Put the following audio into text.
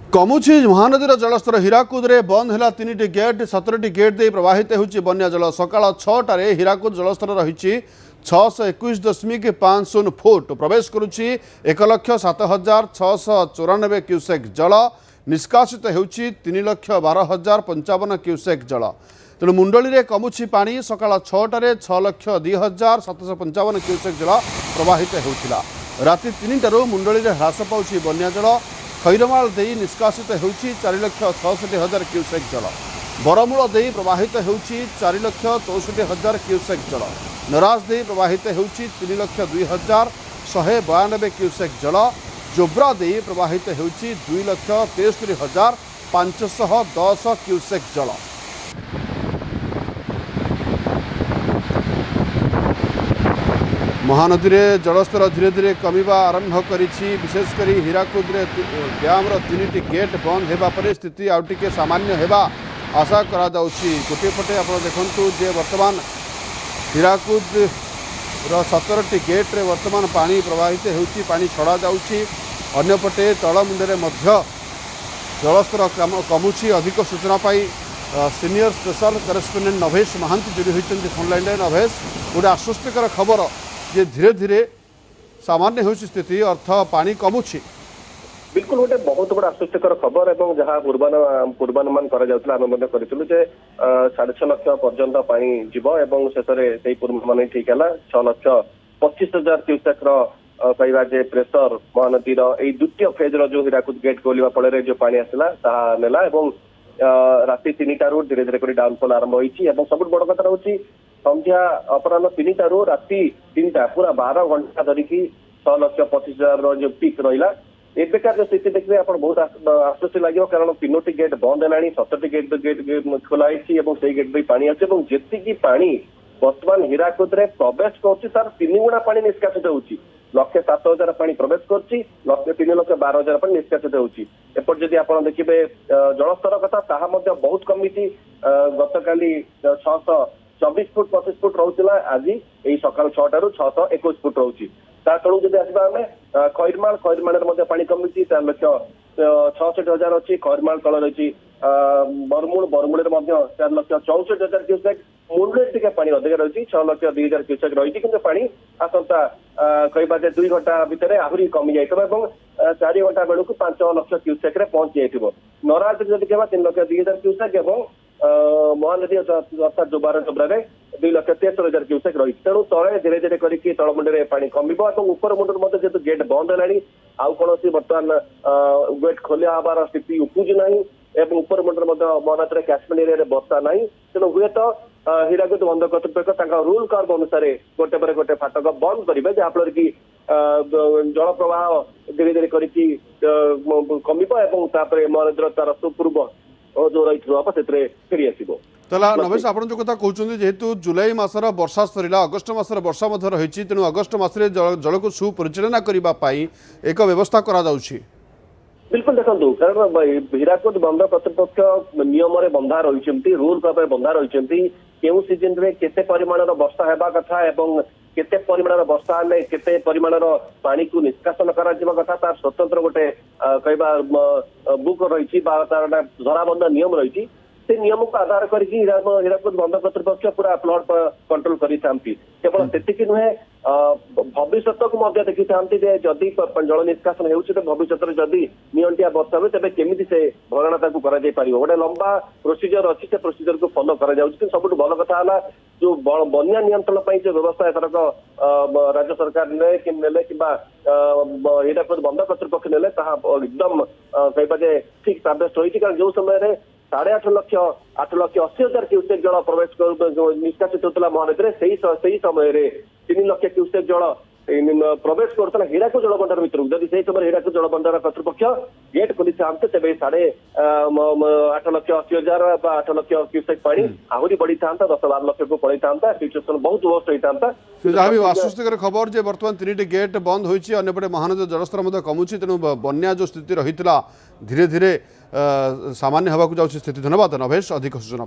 कमुछि महानदीर जलस्तर हीराकुद में बंद है 3टी गेट 17टी गेट दे प्रवाहित होची बन्या जल सकाळ 6टारे हीराकुद जलस्तर रही 621.50 फुट प्रवेश करुच्ची 1,07,694 क्यूसेक जल निष्कासित होची 3,12,055 क्यूसेक जल तेणु मुंडली में कमुछि पानी सकाळ 6टारे 6,02,755 क्यूसेक जल प्रवाहित होता राति 3टारू मुंडली में ह्रास पाउछि बन्या जल खैरमाल दे निष्कासित होची 4,66,000 क्यूसेक जल बरमूल दे प्रवाहित होची 4,64,000 क्यूसेक जल नराज दे प्रवाहित होची 3,02,192 क्यूसेक जल जोब्रा दे प्रवाहित होची 2,63,510 क्यूसेक जल। महानदी में जलस्तर धीरे धीरे कमिबा आरंभ करिछि विशेषकर हीराकुद डैम 3टी गेट बंद होगा पर स्थिति आउ टिके सामान्य होगा आशा करा जाउछि। गोटे पटे आप देखु जे वर्तमान हीराकुद 17टी गेट्रे वर्तमान पानी प्रवाहित होछि पानी छड़ा जाउछि अन्यपटे तलमुंडे जलस्तर कमुछि। अधिक सूचना पाई senior special correspondent Nabhesh Mahanty जोड़ी होती फोनलाइन नभेश गोटे आश्वस्तिकर खबर जे धीरे धीरे सामान्य हो स्थिति अर्थ पानी कमुछि। बिल्कुल गोटे बहुत बड़ा आश्वस्तिकर खबर और जहाँ पूर्वानुमान कर 6.5 लाख पर्यंत पानी जीव एवं शेष में पूर्वानुमान ठीक है 6,25,000 क्यूसेक कहवा जे प्रेसर महानदीर यही द्वितीय फेज्र जो हीराकुद गेट खोलिया फल जो पानी आसला नेला राति 3टारू धीरे धीरे डाउनफॉल आरंभ होती सब बड़ कथा हूँ संध्या अपराह 3टारू राति 3टा पूरा 12 घंटा धरिकी 6,25,000 जो पिक रहा एबेकार जो स्थिति देखिए आप बहुत आश्वस्ति लगे कारण 3टी गेट बंद है 17टी गेट खोलाई से गेट भी पानी अच्छे जी पानी बर्तमान हीराकुद में प्रवेश कर 3 गुणा पानी निष्कासित होती 1,07,000 पानी प्रवेश कर 3,12,000 पानी निष्कासित होती एपट जदि आप देखिए जलस्तर कथा ताहा बहुत कमी गतकाली 624 फुट 25 फुट रोला आज यही सकाल 6टारू 621 फुट रोचे तलू जब आसवा आम खैरमाल पानी कमी 4,66,000 अच्छी खैरमाल तल रही बरमूल 4,64,000 क्यूसेक मुंडे टे पानी अधिक रही 6,02,000 क्यूसेक रही कि पानी आसंता कहवा 2 घंटा भितर आहरी कमी जाइए 4 घंटा बेलू 5 लाख क्यूसेक पहुंची जाइए नराज जब कह 3,02,000 क्यूसेक महानदी अर्थात जोब्रा 2,63,000 क्यूसेक रही तेणु तले धीरे धीरे करके तलमुंडे पानी कमिब और उपर मुंडर जेहतु गेट बंद है आउ कौन बर्तमान गेट खोलिया हबार स्थिति उपजु ना उपर मुंडर महानदी कैचमेंट एरिया वर्षा ना तेणु हुए तो हीराकुद बंद कर्तृपक्ष रूल कर्व अनुसार गोटे पर गोटे फाटक बंद करेंगे जहाँफल कि जल प्रवाह धीरे धीरे करके कमिब और महानदी तार सुपूर्व जो रही फेरी आसो नभेश आप जो कथा कहते जेहेतु जुलाई मासर वर्षा सरीला अगस्ट मासर वर्षा रही तेणु अगस्ट मासरे जल को सुपरिचालना करने एक व्यवस्था करा जाउछि। बिल्कुल देखो कारण हीराकुद बंद कर्तृपक्ष नियम बंधा रही रूल भाव बंधा रही केउ सीजन में केते परिमाण वर्षा हेबा कथा एवं केते परिमाण वर्षा हेले केते परिमाण पानी को निष्कासन करा कथा तार स्वतंत्र गोटे कहवा बुक रही तार धराबंध नियम रही से नियम को आधार करके हीराकुद बंद कर्तृपक्ष पूरा फ्लड कंट्रोल करती केवल से नुहे भविष्य को देखी था जदि जल निष्कासन हो भविष्य जदि नियंटिया वर्षा हुए तेज केमी से भरणा गोटे लंबा प्रोसीजर अच्छी से प्रोसीजर को फॉलो कर सब भल कथा है जो बन्या नियंत्रण जो व्यवस्था एथरक राज्य सरकार ने कि हीराकुद बंद कर्तृपक्ष ने एकदम कहवा ठीक साब्यस्त होती कारण जो समय 8,80,000 क्यूसेक जल प्रवेश निष्कासित होता महानदी में से समय 3 लाख क्यूसेक जल प्रवेश करता हीराकुद जलभंडार भर जब से समय हीराकुद जलभंडार कर्तृपक्ष गेट खोली था तेज 8,80,000 8 लाख क्यूसेक पानी आहरी बढ़ी था 10-12 लाख को पड़े था सिचुएसन बहुत वर्स्ट होता जहाँ भी आश्वस्तिकर खबर जे बर्तमान 3टी गेट बंद होती अंपटे महानदी जलस्तर कमुची तेणु बन्या जो स्थिति रही धीरे धीरे सामान्य होगा स्थिति। धन्यवाद नभेश अधिक सूचना।